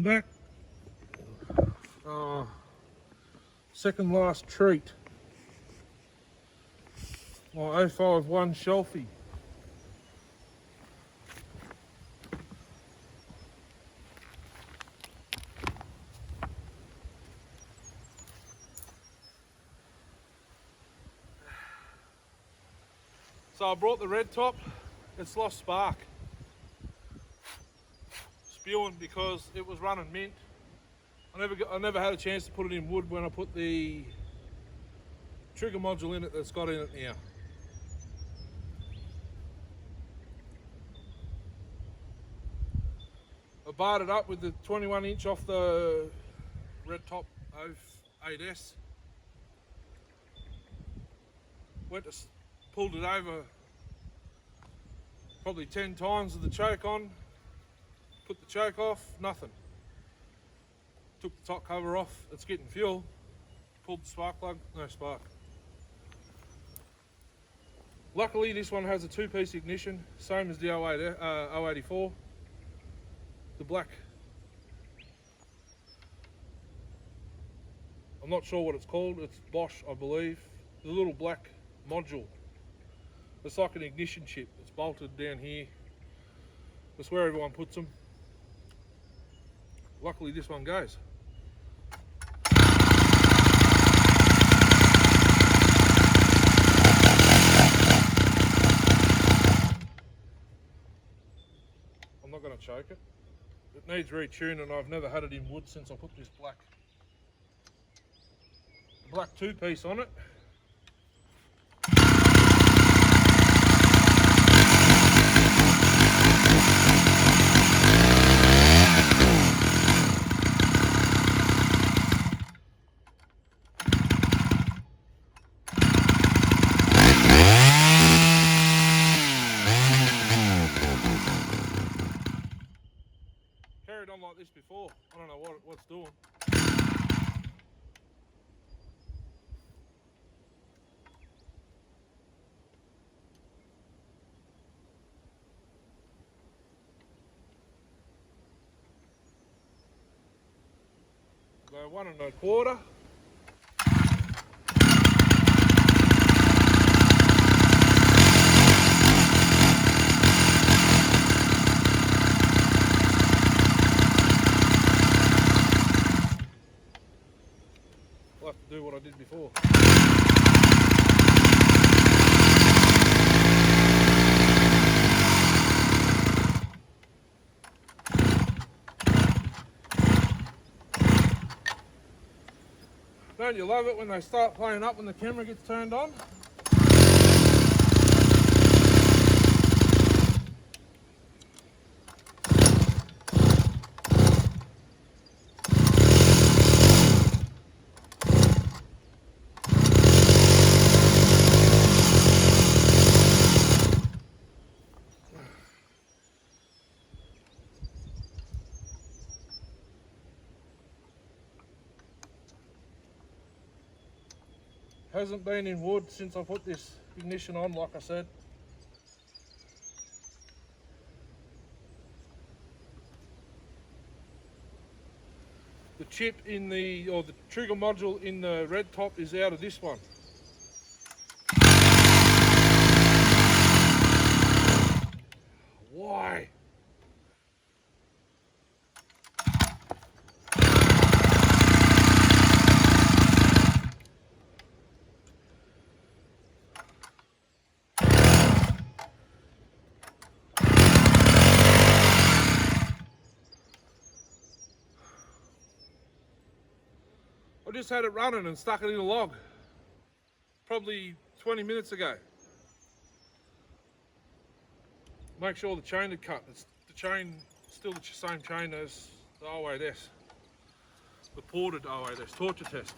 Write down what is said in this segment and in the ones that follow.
Welcome back. Second last treat. My 051 Shelfie. So I brought the red top. It's lost spark. Spewing because it was running mint. I never had a chance to put it in wood when I put the trigger module in it that's got in it now. I barred it up with the 21 inch off the red top 08S. Pulled it over probably 10 times with the choke on. Put the choke off, nothing. Took the top cover off, it's getting fuel. Pulled the spark plug, no spark. Luckily this one has a two-piece ignition, same as the 084. The black, I'm not sure what it's called, it's Bosch I believe. The little black module. It's like an ignition chip, it's bolted down here. That's where everyone puts them. Luckily this one goes. I'm not going to choke it. It needs retuning and I've never had it in wood since I put this black two-piece on it. Carried on like this before. I don't know what's doing. So 1 1/4. I'll have to do what I did before. Don't you love it when they start playing up when the camera gets turned on? Hasn't been in wood since I put this ignition on, like I said. The chip in the trigger module in the red top is out of this one. Why? I just had it running and stuck it in a log, probably 20 minutes ago. Make sure the chain had cut. It's the chain, still the same chain as the 08S, the ported 08S torture test.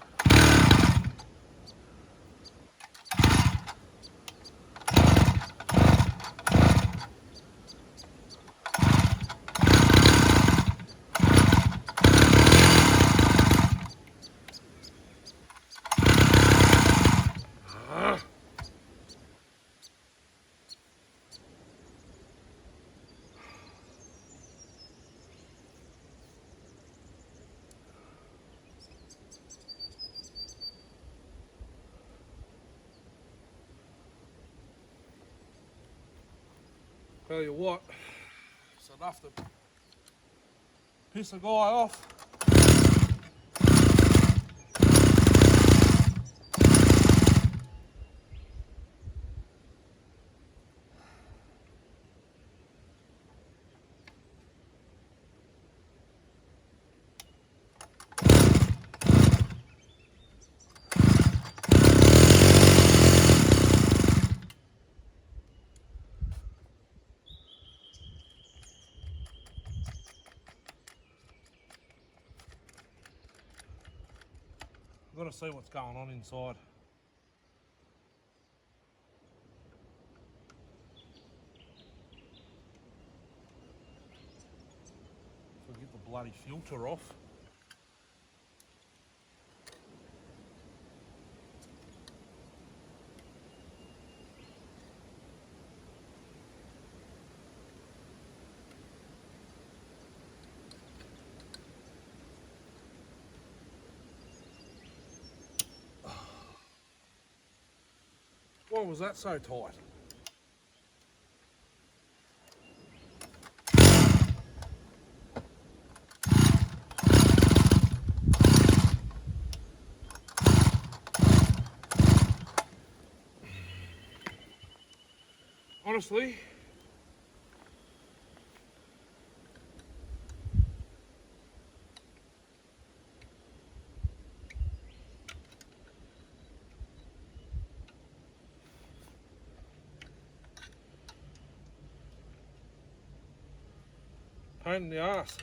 Tell you what, it's enough to piss a guy off. I've got to see what's going on inside. So get the bloody filter off. Why was that so tight? Honestly, pain in the ass.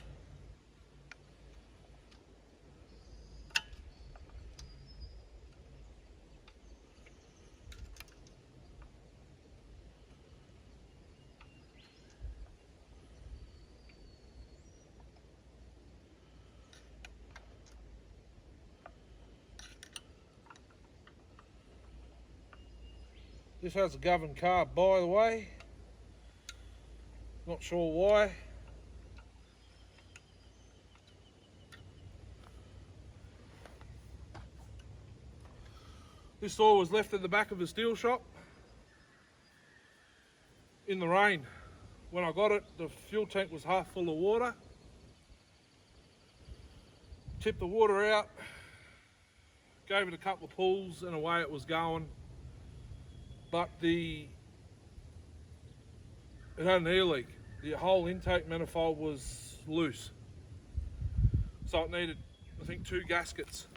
This has a governed carb, by the way. Not sure why. This oil was left at the back of the Stihl shop in the rain. When I got it, the fuel tank was half full of water. Tipped the water out, gave it a couple of pulls, and away it was going. But it had an air leak. The whole intake manifold was loose. So it needed, I think, 2 gaskets.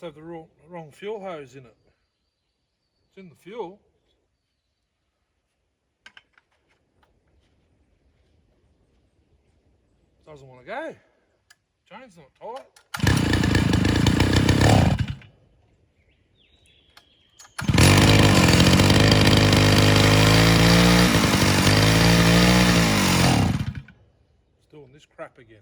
have the wrong fuel hose in it. It's in the fuel. Doesn't want to go. Chain's not tight. It's doing this crap again.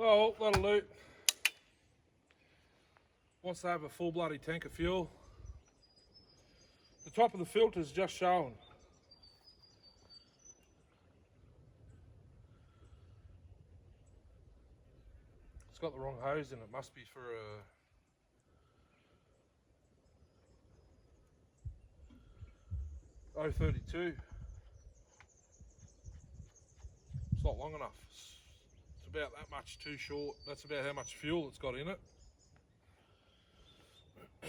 Oh, that'll do. Wants to have a full bloody tank of fuel. The top of the filter's just showing. It's got the wrong hose in it. Must be for a 032. It's not long enough. It's about that much too short. That's about how much fuel it's got in it. I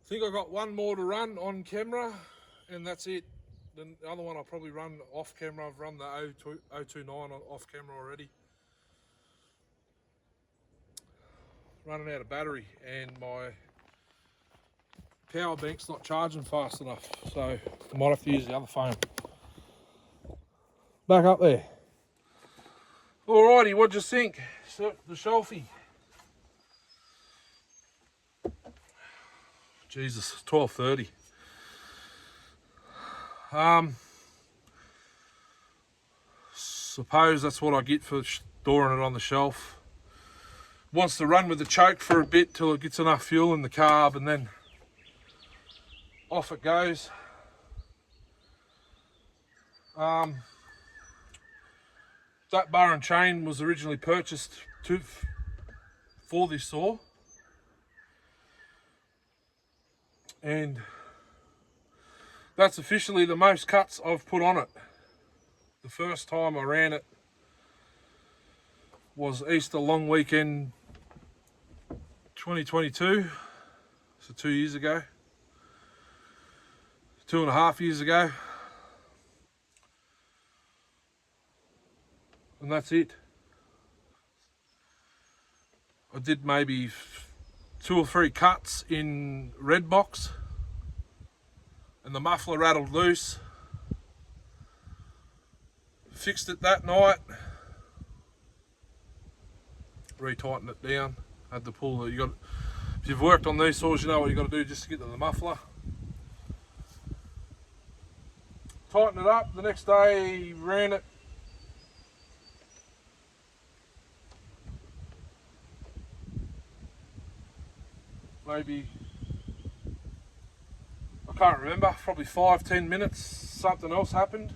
think I've got one more to run on camera and that's it. The other one I'll probably run off camera. I've run the 029 off camera already. Running out of battery and my power bank's not charging fast enough, so I might have to use the other phone. Back up there. Alrighty, what'd you think? So, the shelfie. Jesus, 12:30. Suppose that's what I get for storing it on the shelf. Wants to run with the choke for a bit till it gets enough fuel in the carb and then off it goes. That bar and chain was originally purchased for this saw, and that's officially the most cuts I've put on it. The first time I ran it was Easter long weekend 2022, so 2 years ago, 2.5 years ago, and that's it. I did maybe 2 or 3 cuts in red box and the muffler rattled loose. Fixed it that night, retightened it down, had to pull the, if you've worked on these saws you know what you got to do just to get to the muffler. Tightened it up, the next day ran it. Maybe, I can't remember, probably 5-10 minutes, something else happened.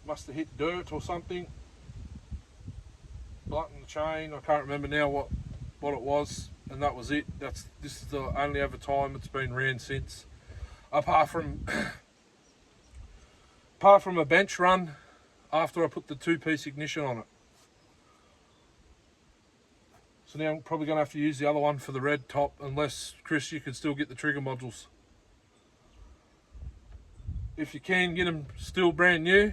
Must have hit dirt or something. Button the chain, I can't remember now what it was, and that was it. This is the only other time it's been ran since. Apart from a bench run after I put the 2-piece ignition on it. So now I'm probably going to have to use the other one for the red top, unless, Chris, you can still get the trigger modules. If you can, get them still brand new.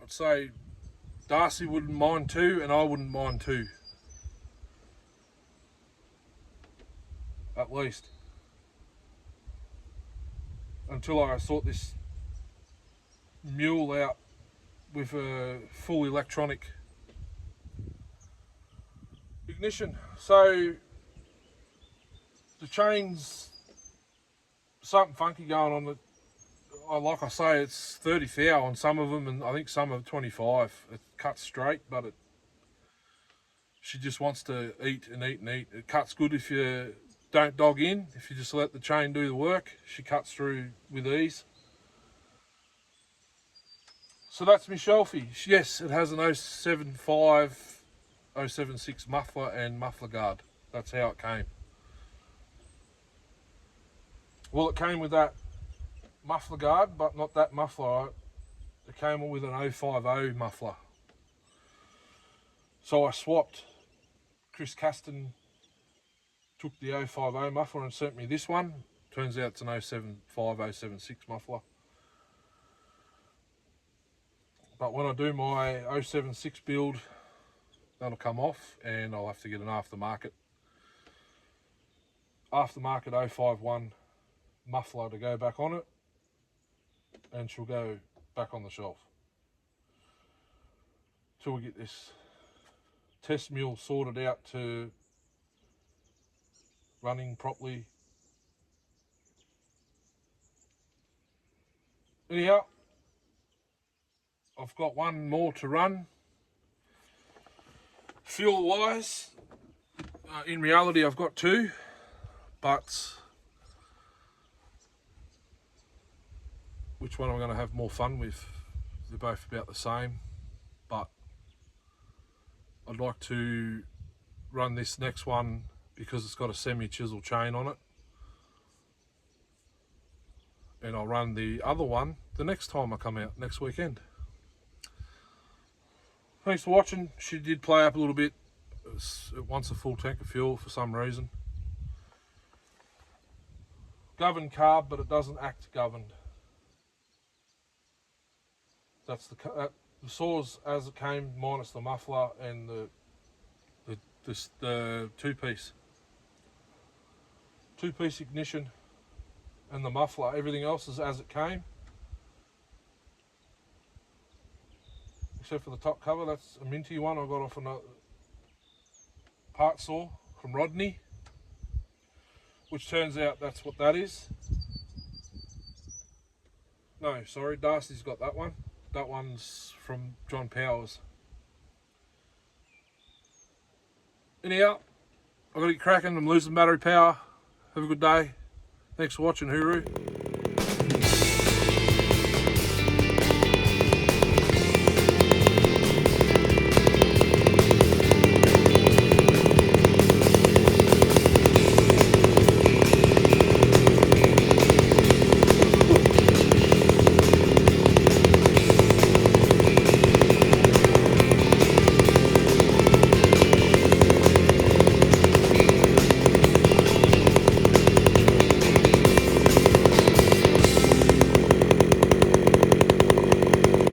I'd say Darcy wouldn't mind too, and I wouldn't mind too. At least. Until I sort this mule out with a full electronic ignition. So the chain's something funky going on. Like I say, it's 30 thou on some of them, and I think some are 25. It cuts straight, but she just wants to eat and eat and eat. It cuts good if you don't dog in. If you just let the chain do the work, she cuts through with ease. So that's my Shelfie. Yes, it has an 075, 076 muffler and muffler guard. That's how it came. Well, it came with that muffler guard, but not that muffler. It came with an 050 muffler. So I swapped. Chris Caston took the 050 muffler and sent me this one. Turns out it's an 075, 076 muffler. But when I do my 076 build, that'll come off and I'll have to get an aftermarket 051 muffler to go back on it, and she'll go back on the shelf till we get this test mule sorted out to running properly. Anyhow, I've got one more to run. Fuel wise, in reality I've got two, but which one I'm going to have more fun with? They're both about the same, but I'd like to run this next one because it's got a semi-chisel chain on it, and I'll run the other one the next time I come out next weekend. Thanks for watching. She did play up a little bit. It wants a full tank of fuel for some reason. Governed carb, but it doesn't act governed. That's the saws as it came, minus the muffler and the two-piece ignition and the muffler. Everything else is as it came, except for the top cover. That's a minty one I got off a part saw from Rodney, which turns out that's what that is. No, sorry, Darcy's got that one. That one's from John Powers. Anyhow, I've got to get cracking. I'm losing battery power. Have a good day. Thanks for watching, Hooroo.